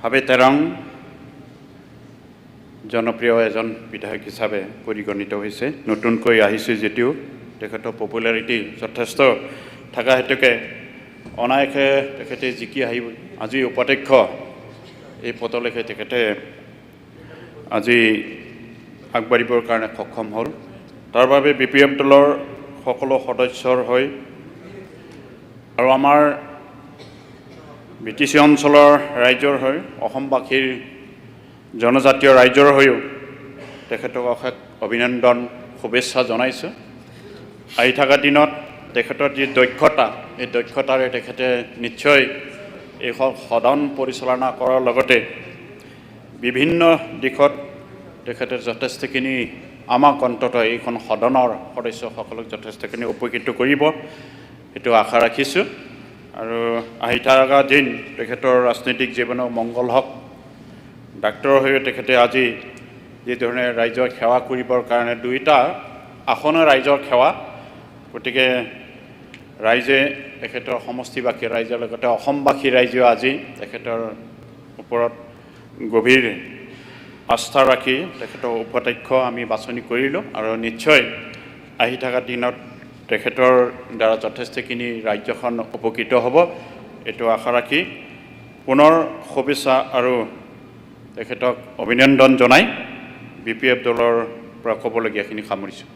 ভাৱে তেৰং জনপ্ৰিয় এজন বিধায়ক হিচাপে পৰিগণিত হৈছে। নতুনকৈ আহিছে যদিও তেখেতৰ পপুলাৰিটি যথেষ্ট থকা হেতুকে অনায়াসে তেখেতে জিকি আহিব। আজি উপাধ্যক্ষ এই পদলৈকে তেখেতে আজি আগবাঢ়িবৰ কাৰণে সক্ষম হ'ল। তাৰ বাবে BPF দলৰ সকলো সদস্যৰ হৈ আৰু আমাৰ BTC অঞ্চলৰ ৰাইজৰ হৈ অসমবাসীৰ জনজাতীয় ৰাইজৰ হৈও তেখেতক অশেষ অভিনন্দন শুভেচ্ছা জনাইছোঁ। আহি থকা দিনত তেখেতৰ যি দক্ষতা, এই দক্ষতাৰে তেখেতে নিশ্চয় এইখন সদন পৰিচালনা কৰাৰ লগতে বিভিন্ন দিশত তেখেতে যথেষ্টখিনি আমাক অন্ততঃ এইখন সদনৰ সদস্যসকলক যথেষ্টখিনি উপকৃত কৰিব, এইটো আশা ৰাখিছোঁ। আৰু আহি থকা দিন তেখেতৰ ৰাজনৈতিক জীৱনৰ মংগল হওক। ডাক্তৰ হৈও তেখেতে আজি যিধৰণে ৰাইজৰ সেৱা কৰিবৰ কাৰণে দুইটা আসনৰ ৰাইজৰ সেৱা, গতিকে ৰাইজে তেখেতৰ সমষ্টিবাসী ৰাইজৰ লগতে অসমবাসী ৰাইজেও আজি তেখেতৰ ওপৰত গভীৰ আস্থা ৰাখি তেখেতৰ উপাধ্যক্ষ আমি বাছনি কৰিলোঁ। আৰু নিশ্চয় আহি থকা দিনত তেখেতৰ দ্বাৰা যথেষ্টখিনি ৰাজ্যখন উপকৃত হ'ব, এইটো আশা ৰাখি পুনৰ শুভেচ্ছা আৰু তেখেতক অভিনন্দন জনাই BPF দলৰ পৰা ক'বলগীয়াখিনি সামৰিছোঁ।